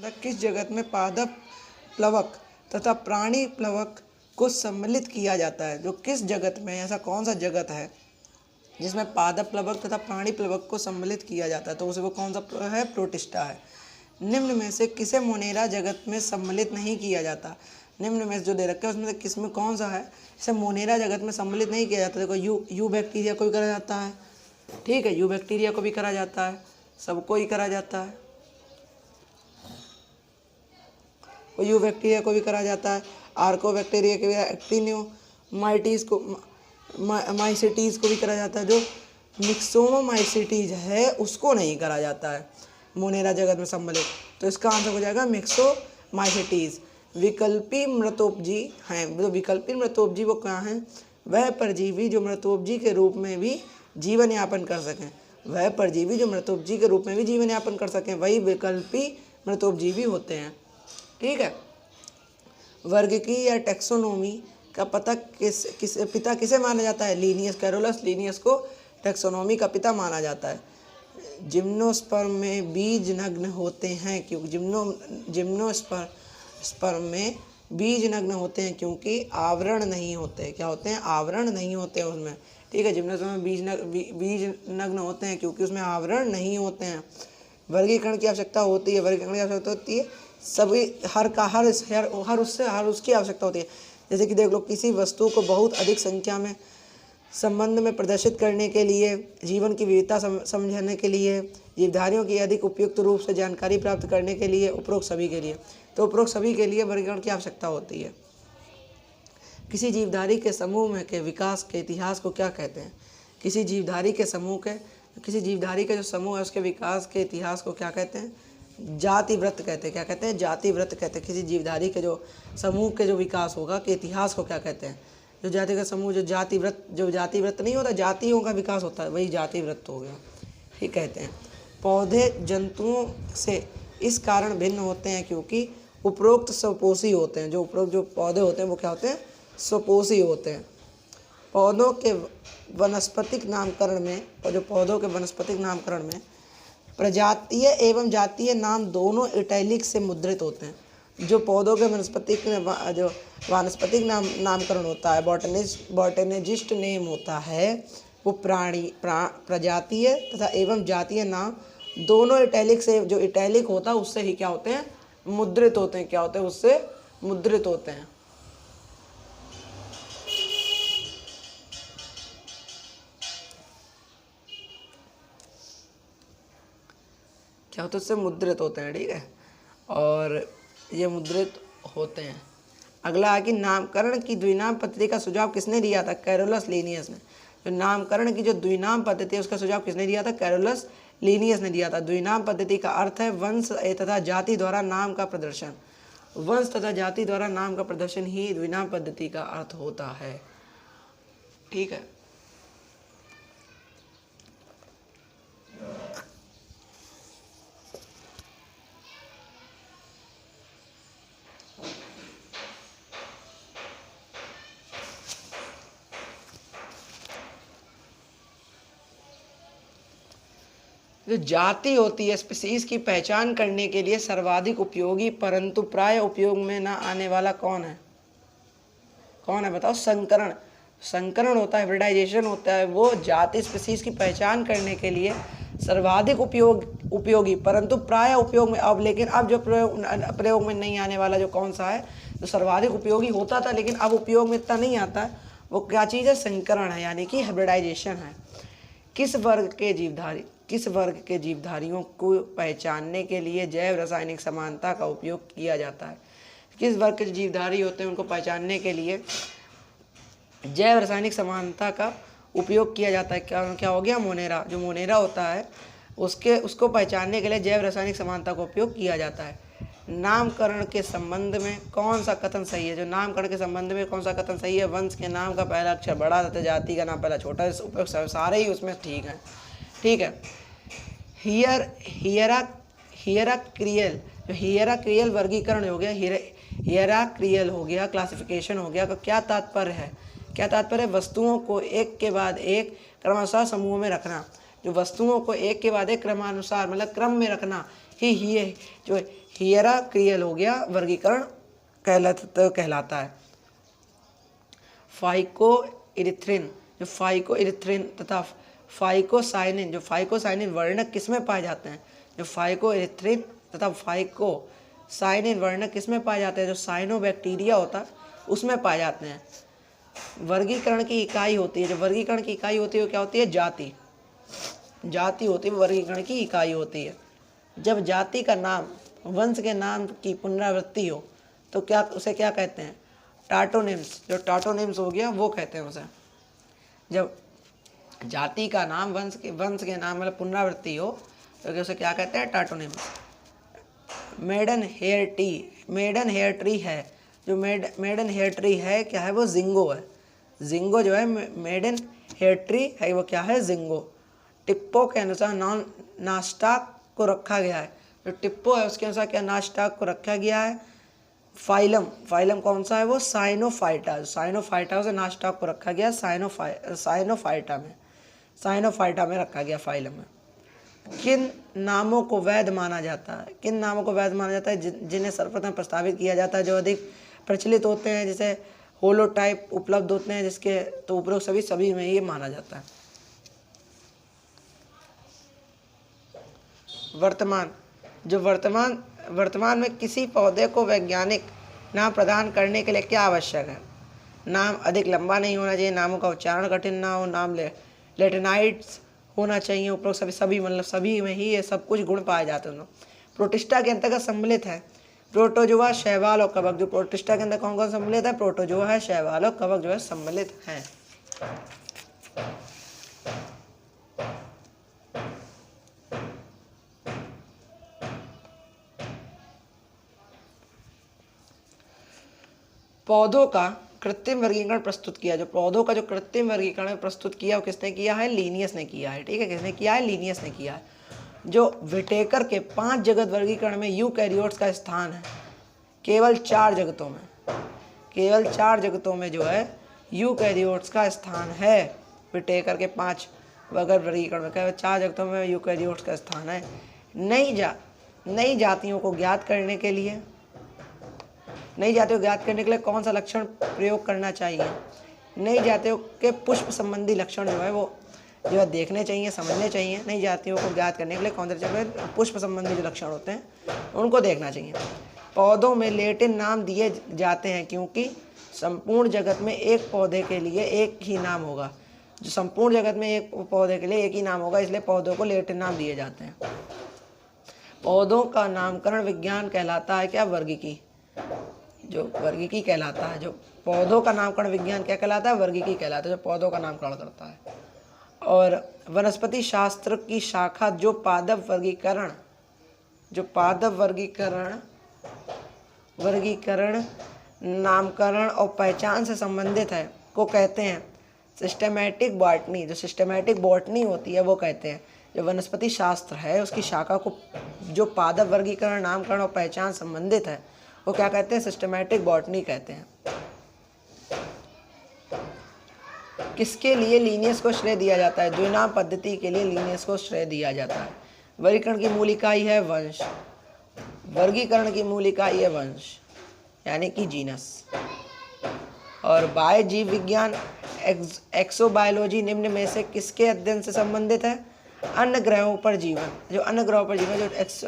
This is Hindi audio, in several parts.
किस जगत में पादप प्लवक तथा प्राणी प्लवक को सम्मिलित किया जाता है? जो किस जगत में, ऐसा कौन सा जगत है जिसमें पादप प्लवक तथा प्राणी प्लवक को सम्मिलित किया जाता है? तो उसे वो कौन सा है? प्रोटिस्टा है। निम्न में से किसे मोनेरा जगत में सम्मिलित नहीं किया जाता? निम्न में जो दे रखे हैं उसमें से किस में कौन सा है इसे मोनेरा जगत में सम्मिलित नहीं किया जाता? देखो यू बैक्टीरिया को भी करा जाता है, ठीक है, यू बैक्टीरिया को भी करा जाता है, सबको ही करा जाता है, यू बैक्टीरिया को भी करा जाता है, आर्को बैक्टीरिया के भी, एक्टिनोमाइटीज को, माइसिटीज को भी करा जाता है। जो मिक्सोमाइसिटीज है उसको नहीं करा जाता है मोनेरा जगत में सम्मिलित। तो इसका आंसर हो जाएगा मिक्सोमाइसिटीज। विकल्पी मृतोपजी हैं, जो विकल्पी मृतोपजी वो क्या हैं? वह परजीवी जो मृतोपजी के रूप में भी जीवन यापन कर सकें, वह परजीवी जो मृतोपजी के रूप में भी जीवन यापन कर सकें, वही विकल्पी मृतोपजीवी होते हैं, ठीक है। वर्गीकी या टैक्सोनॉमी का पिता किसे माना जाता है? लीनियस, कैरोलस लीनियस को टैक्सोनॉमी का पिता माना जाता है। जिम्नोस्पर्म में बीज नग्न होते हैं, क्योंकि जिम्नोस्पर्म में बीज नग्न होते हैं क्योंकि आवरण नहीं होते। क्या होते हैं? आवरण नहीं होते उसमें, ठीक है। जिम्नोस्पर्म में बीज नग्न होते हैं क्योंकि उसमें आवरण नहीं होते हैं। वर्गीकरण की आवश्यकता होती है, वर्गीकरण की आवश्यकता होती है सभी, हर उसकी आवश्यकता होती है। जैसे कि देख लो, किसी वस्तु को बहुत अधिक संख्या में संबंध में प्रदर्शित करने के लिए, जीवन की विविधता समझने के लिए, जीवधारियों की अधिक उपयुक्त रूप से जानकारी प्राप्त करने के लिए, उपरोक्त सभी के लिए। तो उपरोक्त सभी के लिए वर्गीकरण की आवश्यकता होती है। किसी जीवधारी के समूह में के विकास के इतिहास को क्या कहते हैं? किसी जीवधारी के जो समूह है उसके विकास के इतिहास को क्या कहते हैं? जाति वृत्त कहते हैं। क्या कहते हैं? जाति वृत्त कहते हैं। किसी जीवधारी के जो समूह के जो विकास होगा के इतिहास को क्या कहते हैं? जो जाति का समूह, जो जाति वृत्त नहीं होता, जातियों का विकास होता है, वही जाति वृत्त हो गया, ठीक कहते हैं। पौधे जंतुओं से इस कारण भिन्न होते हैं क्योंकि उपरोक्त स्वपोषी होते हैं। जो उपरोक्त जो पौधे होते हैं वो क्या होते हैं? स्वपोषी होते हैं। पौधों के वनस्पतिक नामकरण में, और जो पौधों के वनस्पतिक नामकरण में प्रजातीय एवं जातीय नाम दोनों इटैलिक से मुद्रित होते हैं। जो पौधों के वानस्पतिक नामकरण होता है, बॉटनिस्ट नेम होता है, वो प्रजातीय तथा एवं जातीय नाम दोनों इटैलिक से, जो इटैलिक होता है उससे ही क्या होते हैं? मुद्रित होते हैं। क्या होते हैं? उससे मुद्रित होते हैं। क्या होते हैं? उससे मुद्रित होते हैं, ठीक है। और ये मुद्रित होते हैं। अगला है कि नामकरण की द्विनाम पद्धति का सुझाव किसने दिया था? कैरोलस लीनियस ने। जो नामकरण की जो द्विनाम पद्धति है उसका सुझाव किसने दिया था? कैरोलस लीनियस ने दिया था। द्विनाम पद्धति का अर्थ है वंश तथा जाति द्वारा नाम का प्रदर्शन। वंश तथा जाति द्वारा नाम का प्रदर्शन ही द्विनाम पद्धति का अर्थ होता है, ठीक है। जो जाति होती है स्पीसीज की पहचान करने के लिए सर्वाधिक उपयोगी परंतु प्राय उपयोग में न आने वाला कौन है? कौन है बताओ? संकरण। संकरण होता है, हाइब्रिडाइजेशन होता है, वो जाति स्पीसीज की पहचान करने के लिए सर्वाधिक उपयोगी परंतु प्राय उपयोग में, अब लेकिन अब जो प्रयोग में नहीं आने वाला जो कौन सा है? जो सर्वाधिक उपयोगी होता था लेकिन अब उपयोग में इतना नहीं आता है, वो क्या चीज़ है? संकरण है, यानी कि हाइब्रिडाइजेशन है। किस वर्ग के जीवधारियों को पहचानने के लिए जैव रासायनिक समानता का उपयोग किया जाता है? किस वर्ग के जीवधारी होते हैं उनको पहचानने के लिए जैव रासायनिक समानता का उपयोग किया जाता है? क्या हो गया? मोनेरा। जो मोनेरा होता है उसको पहचानने के लिए जैव रासायनिक समानता का उपयोग किया जाता है। नामकरण के संबंध में कौन सा कथन सही है? जो नामकरण के संबंध में कौन सा कथन सही है? वंश के नाम का पहला अक्षर बड़ा तथा जाति का नाम पहला छोटा, इस उपयोग सारे ही उसमें ठीक है, ठीक है। हियराक्रियल वर्गीकरण हो गया, हियराक्रियल हो गया, क्लासिफिकेशन हो गया। तो क्या तात्पर्य है? क्या तात्पर्य है? वस्तुओं को एक के बाद एक क्रमानुसार समूह में रखना। जो वस्तुओं को एक के बाद एक क्रमानुसार मतलब क्रम में रखना ही जो हियरा क्रियल हो गया, वर्गीकरण कहलाता है। फाइको इरिथ्रिन, जो फाइको इरिथ्रिन तथा फाइकोसाइनिन, जो फाइकोसाइनिन वर्णक किसमें पाए जाते हैं? जो फाइको इरिथ्रिन तथा फाइकोसाइनिन वर्णक किसमें पाए जाते हैं? जो साइनोबैक्टीरिया होता है उसमें पाए जाते हैं। वर्गीकरण की इकाई होती है, जो वर्गीकरण की इकाई होती है वो क्या होती है? जाति। जाति होती है वर्गीकरण की इकाई होती है। जब जाति का नाम वंश के नाम की पुनरावृत्ति हो तो क्या उसे क्या कहते हैं? टाटोनिम्स। जो टाटोनिम्स हो गया वो कहते हैं उसे। जब जाति का नाम वंश के नाम मतलब पुनरावृत्ति हो तो उसे क्या कहते हैं? टाटोनिम्स। मेडन हेयर ट्री है, जो मेडन हेयर ट्री है क्या है? वो जिंगो है। जिंगो जो है मेडन हेयर ट्री है वो क्या है? जिंगो। टिप्पो के अनुसार नास्टाक को रखा गया है। जो टिप्पो है उसके अनुसार क्या नास्टाक को रखा गया है? फाइलम कौन सा है? वो साइनोफाइटा। साइनोफाइटा से नास्टाक को रखा गया साइनोफाइटा में रखा गया फाइलम में। किन नामों को वैध माना जाता है? किन नामों को वैध माना जाता है? जिन्हें सर्वप्रथम प्रस्तावित किया जाता है, जो अधिक प्रचलित होते हैं, जैसे होलोटाइप उपलब्ध होते हैं जिसके, तो उपरोक्त सभी में ये माना जाता है। वर्तमान में किसी पौधे को वैज्ञानिक नाम प्रदान करने के लिए क्या आवश्यक है? नाम अधिक लंबा नहीं होना चाहिए, नामों का उच्चारण कठिन ना हो, नाम लेटिनाइट्स होना चाहिए। उपरोक्त सभी मतलब सभी में ही ये सब कुछ गुण पाए जाते हैं। प्रोटिस्टा के अंतर्गत सम्मिलित है प्रोटोजोआ, शैवाल और कवक। जो प्रोटिस्टा के अंदर कौन कौन सम्मिलित है? प्रोटोजोआ है, शैवाल और कवक जो है सम्मिलित हैं। पौधों का कृत्रिम वर्गीकरण प्रस्तुत किया। जो पौधों का जो कृत्रिम वर्गीकरण प्रस्तुत किया वो किसने किया है? लीनियस ने किया है। ठीक है, किसने किया है? लीनियस ने किया है। जो विटेकर के 5 जगत वर्गीकरण में यूकैरियोट्स का स्थान है केवल 4 जगतों में जो है यूकैरियोट्स का स्थान है। विटेकर के 5 वर्गीकरण में केवल 4 जगतों में यूकैरियोट्स का स्थान है। नई जातियों को ज्ञात करने के लिए कौन सा लक्षण प्रयोग करना चाहिए? नई जातियों के पुष्प संबंधी लक्षण जो है वो जो देखने चाहिए, समझने चाहिए। नई जातियों को ज्ञात करने के लिए कौन से पुष्प संबंधी जो लक्षण होते हैं उनको देखना चाहिए। पौधों में लैटिन नाम दिए जाते हैं क्योंकि संपूर्ण जगत में एक पौधे के लिए एक ही नाम होगा। जो संपूर्ण जगत में एक पौधे के लिए एक ही नाम होगा, इसलिए पौधों को लैटिन नाम दिए जाते हैं। पौधों का नामकरण विज्ञान कहलाता है क्या? वर्गीकी। जो वर्गीकी कहलाता है, जो पौधों का नामकरण विज्ञान क्या कहलाता है? वर्गीकी कहलाता है, जो पौधों का नामकरण करता है। और वनस्पति शास्त्र की शाखा जो पादप वर्गीकरण नामकरण और पहचान से संबंधित है को कहते हैं सिस्टेमैटिक बॉटनी। जो सिस्टेमैटिक बॉटनी होती है वो कहते हैं। जो वनस्पति शास्त्र है उसकी शाखा को जो पादप वर्गीकरण नामकरण और पहचान संबंधित है वो क्या कहते हैं? सिस्टेमैटिक बॉटनी कहते हैं। किसके लिए लीनियस को श्रेय दिया जाता है? द्विनाम पद्धति के लिए लीनियस को श्रेय दिया जाता है। वर्गीकरण की मूल इकाई है वंश। यानी कि जीनस। और बाह्य जीव विज्ञान एक्सोबायोलॉजी निम्न में से किसके अध्ययन से संबंधित है? अन्य ग्रहों पर जीवन। जो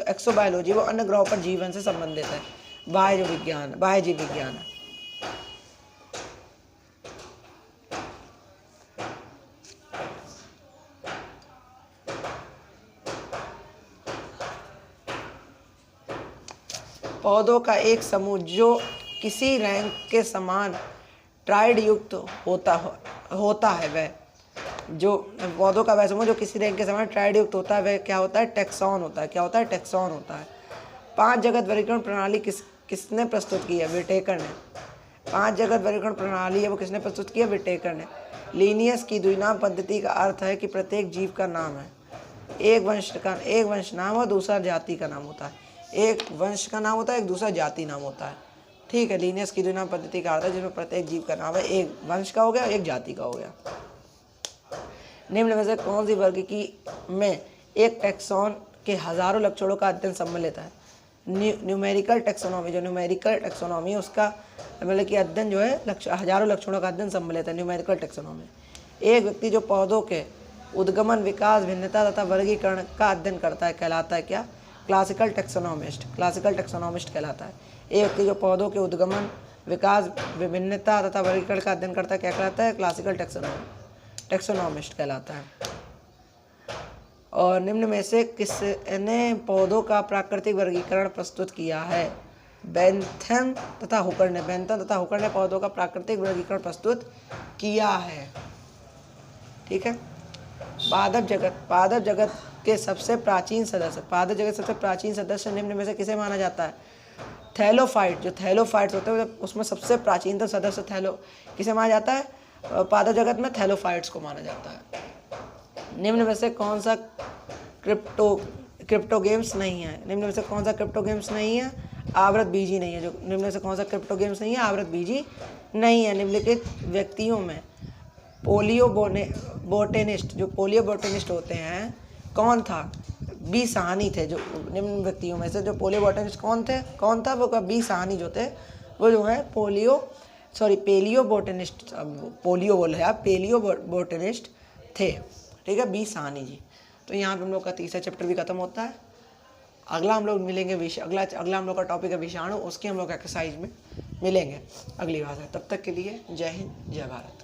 एक्सोबायोलॉजी वो अन्य ग्रहों पर जीवन से संबंधित है। बाह्य जीव विज्ञान है। पौधों का एक समूह जो किसी रैंक के समान ट्राइड युक्त होता है वह जो पौधों का वह समूह जो किसी रैंक के समान ट्राइड युक्त होता है वह क्या होता है? टेक्सॉन होता है। क्या होता है? टेक्सॉन होता है। 5 जगत वर्गीकरण प्रणाली किसने प्रस्तुत की है? विटेकर ने। 5 जगत वर्गीकरण प्रणाली है वो किसने प्रस्तुत की है? विटेकर ने। लीनियस की द्विनाम पद्धति का अर्थ है कि प्रत्येक जीव का नाम है एक वंश नाम और दूसरा जाति का नाम होता है। एक वंश का नाम होता है, एक दूसरा जाति नाम होता है। ठीक है, लीनियस की द्विनाम पद्धति का अर्थ है जिसमें प्रत्येक जीव का नाम है एक वंश का हो गया, एक जाति का हो गया। निम्न में से कौन सी वर्गीकी में एक टैक्सॉन के हजारों लक्षणों का अध्ययन सम्मिलित है? न्यूमेरिकल टेक्सोनॉमी, जो न्यूमेरिकल टेक्सोनॉमी है उसका मतलब कि अध्ययन जो है हजारों लक्षणों का अध्ययन सम्मिलित है न्यूमेरिकल टेक्सोनॉमी। एक व्यक्ति जो पौधों के उद्गमन, विकास, भिन्नता तथा वर्गीकरण का अध्ययन करता है कहलाता है क्या? Classical taxonomist. क्लासिकल टेक्सोनॉमिस्ट कहलाता है। एक व्यक्ति जो पौधों के उद्गमन, विकास, विभिन्नता तथा वर्गीकरण का अध्ययन करता है क्या कहलाता है? क्लासिकल टेक्सोनॉमिस्ट कहलाता है। और निम्न में से किसने पौधों का प्राकृतिक वर्गीकरण प्रस्तुत किया है? बेंथम तथा हुकर ने। बेंथम तथा हुकर ने पौधों का प्राकृतिक वर्गीकरण प्रस्तुत किया है। ठीक है। पादप जगत के सबसे प्राचीन सदस्य, पादप जगत सबसे प्राचीन सदस्य निम्न में से किसे माना जाता है? थैलोफाइट। जो थैलोफाइट्स होते हैं उसमें सबसे प्राचीनतम सदस्य किसे माना जाता है? पादप जगत में थैलोफाइट्स को माना जाता है। निम्न में से कौन सा क्रिप्टोगेम्स नहीं है? निम्न में से कौन सा क्रिप्टोगेम्स नहीं है? आवृत बीजी नहीं है। जो निम्न में से कौन सा क्रिप्टोगेम्स नहीं है? आवृत बीजी नहीं है। निम्नलिखित व्यक्तियों में पोलियो बोटेनिस्ट, जो पोलियो बोटेनिस्ट होते हैं कौन था? बी साहनी थे। जो निम्न व्यक्तियों में से जो पोलियो बोटेनिस्ट कौन था? वो बी साहनी जो थे वो जो है पेलियो बोटेनिस्ट, पोलियो बोले आप, पेलियो बोटेनिस्ट थे। ठीक है, बी साहनी जी। तो यहाँ पे हम लोग का तीसरा चैप्टर भी खत्म होता है। अगला हम लोग मिलेंगे अगला हम लोग का टॉपिक है विषाणु, उसके हम लोग एक्सरसाइज में मिलेंगे अगली बार। तब तक के लिए जय हिंद, जय भारत।